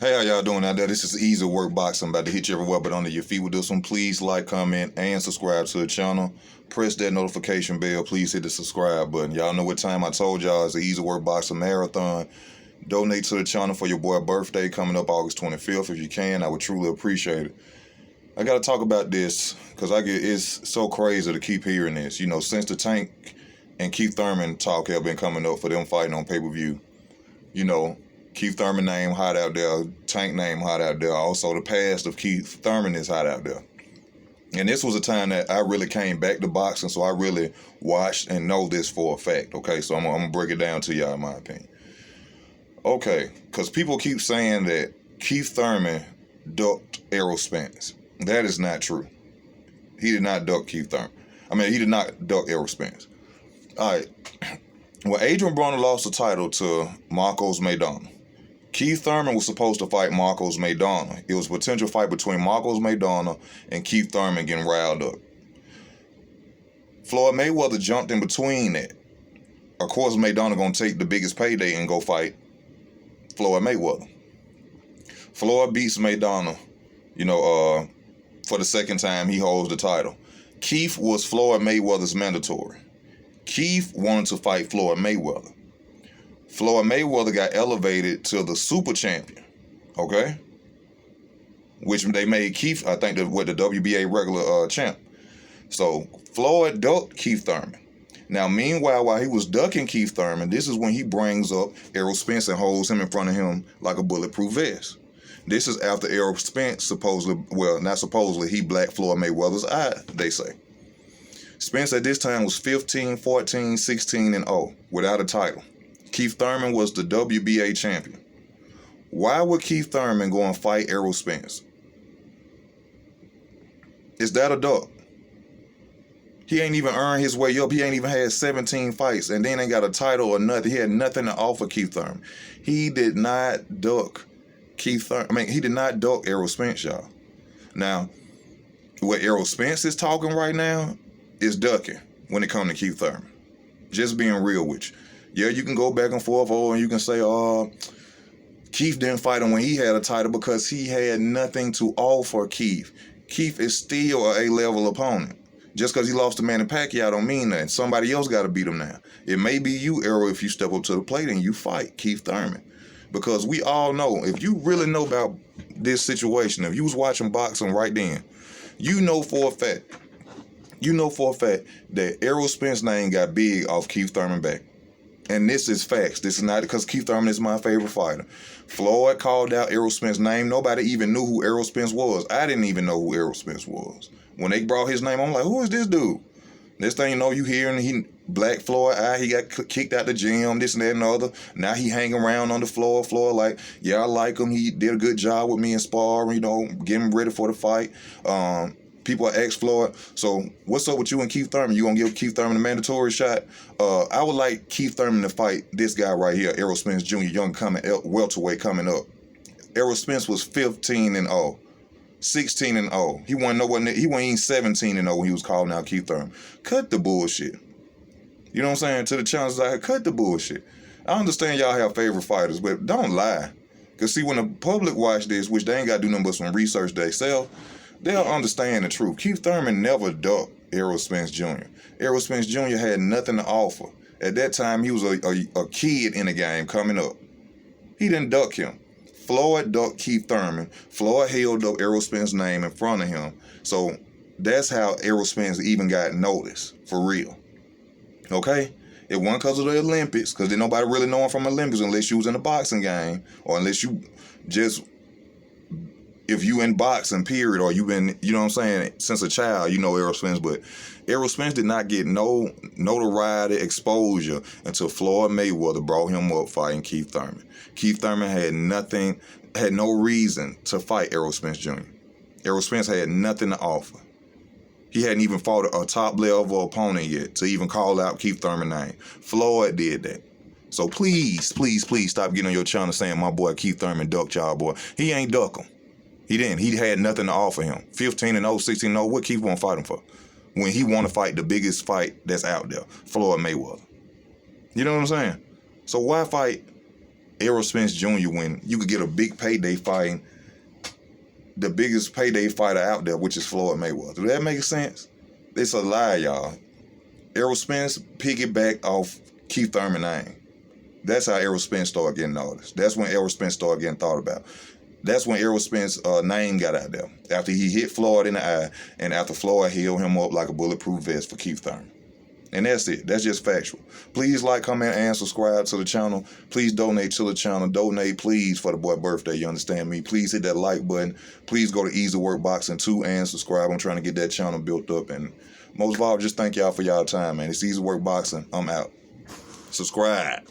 Hey, how y'all doing out there? This is Easy Work Boxing. I'm about to hit you everywhere but under your feet with this one. Please like, comment, and subscribe to the channel. Press that notification bell. Please hit the subscribe button. Y'all know what time I told y'all it's the Easy Work Boxing Marathon. Donate to the channel for your boy's birthday coming up August 25th. If you can, I would truly appreciate it. I got to talk about this because it's so crazy to keep hearing this. You know, since the Tank and Keith Thurman talk have been coming up for them fighting on pay-per-view, you know, Keith Thurman name hot out there, Tank name hot out there. Also, the past of Keith Thurman is hot out there. And this was a time that I really came back to boxing, so I really watched and know this for a fact. Okay, so I'm gonna break it down to y'all in my opinion. Okay, because people keep saying that Keith Thurman ducked Errol Spence. That is not true. He did not duck Keith Thurman. He did not duck Errol Spence. All right. When Adrian Broner lost the title to Marcos Maidana, Keith Thurman was supposed to fight Marcos Maidana. It was a potential fight between Marcos Maidana and Keith Thurman getting riled up. Floyd Mayweather jumped in between that. Of course, Maidana going to take the biggest payday and go fight Floyd Mayweather. Floyd beats Maidana, for the second time he holds the title. Keith was Floyd Mayweather's mandatory. Keith wanted to fight Floyd Mayweather. Floyd Mayweather got elevated to the super champion, okay? Which they made Keith, I think, the WBA regular champ. So Floyd ducked Keith Thurman. Now, meanwhile, while he was ducking Keith Thurman, this is when he brings up Errol Spence and holds him in front of him like a bulletproof vest. This is after Errol Spence he blacked Floyd Mayweather's eye, they say. Spence at this time was 15, 14, 16, and 0 without a title. Keith Thurman was the WBA champion. Why would Keith Thurman go and fight Errol Spence? Is that a duck? He ain't even earned his way up. He ain't even had 17 fights and then ain't got a title or nothing. He had nothing to offer Keith Thurman. He did not duck Keith Thurman. He did not duck Errol Spence, y'all. Now, what Errol Spence is talking right now is ducking when it comes to Keith Thurman. Just being real with you. Yeah, you can go back and forth, and you can say, Keith didn't fight him when he had a title because he had nothing to offer Keith. Keith is still an A-level opponent. Just because he lost to Manny Pacquiao don't mean that. Somebody else got to beat him now. It may be you, Errol, if you step up to the plate and you fight Keith Thurman. Because we all know, if you really know about this situation, if you was watching boxing right then, you know for a fact that Errol Spence's name got big off Keith Thurman back. And this is facts. This is not because Keith Thurman is my favorite fighter. Floyd called out Errol Spence's name. Nobody even knew who Errol Spence was. I didn't even know who Errol Spence was. When they brought his name, I'm like, who is this dude? Next thing you know, you hearing he black Floyd eye, he got kicked out the gym, this and that and the other. Now he hanging around on the floor. Floyd like, yeah, I like him. He did a good job with me in sparring, getting ready for the fight. People ask Floyd, so what's up with you and Keith Thurman? You gonna give Keith Thurman a mandatory shot? I would like Keith Thurman to fight this guy right here, Errol Spence Jr., young welterweight coming up. Errol Spence was 15 and 0, 16 and 0. He wasn't even 17 and 0 when he was calling out Keith Thurman. Cut the bullshit. You know what I'm saying? To the challengers out here, cut the bullshit. I understand y'all have favorite fighters, but don't lie. Because see, when the public watch this, which they ain't got to do nothing but some research themselves, they'll understand the truth. Keith Thurman never ducked Errol Spence Jr. Errol Spence Jr. had nothing to offer. At that time, he was a kid in the game coming up. He didn't duck him. Floyd ducked Keith Thurman. Floyd held up Errol Spence's name in front of him. So that's how Errol Spence even got noticed, for real. Okay? It wasn't because of the Olympics, because didn't nobody really know him from Olympics unless you was in a boxing game, or unless you just... If you in boxing, period, or you been, since a child, Errol Spence. But Errol Spence did not get no notoriety, exposure until Floyd Mayweather brought him up fighting Keith Thurman. Keith Thurman had no reason to fight Errol Spence Jr. Errol Spence had nothing to offer. He hadn't even fought a top-level opponent yet to even call out Keith Thurman's name. Floyd did that. So please, please, please stop getting on your channel saying my boy Keith Thurman ducked y'all boy. He ain't duck him. He didn't. He had nothing to offer him. 15 and 0, 16 and 0. What Keith want to fight him for? When he want to fight the biggest fight that's out there, Floyd Mayweather. You know what I'm saying? So why fight Errol Spence Jr. when you could get a big payday fighting the biggest payday fighter out there, which is Floyd Mayweather. Do that make sense? It's a lie, y'all. Errol Spence piggyback off Keith Thurman name. That's how Errol Spence started getting noticed. That's when Errol Spence started getting thought about. That's when Errol Spence's name got out there. After he hit Floyd in the eye, and after Floyd held him up like a bulletproof vest for Keith Thurman. And that's it. That's just factual. Please like, comment, and subscribe to the channel. Please donate to the channel. Donate, please, for the boy's birthday. You understand me? Please hit that like button. Please go to Easy Work Boxing 2 and subscribe. I'm trying to get that channel built up. And most of all, just thank y'all for y'all time, man. It's Easy Work Boxing. I'm out. Subscribe.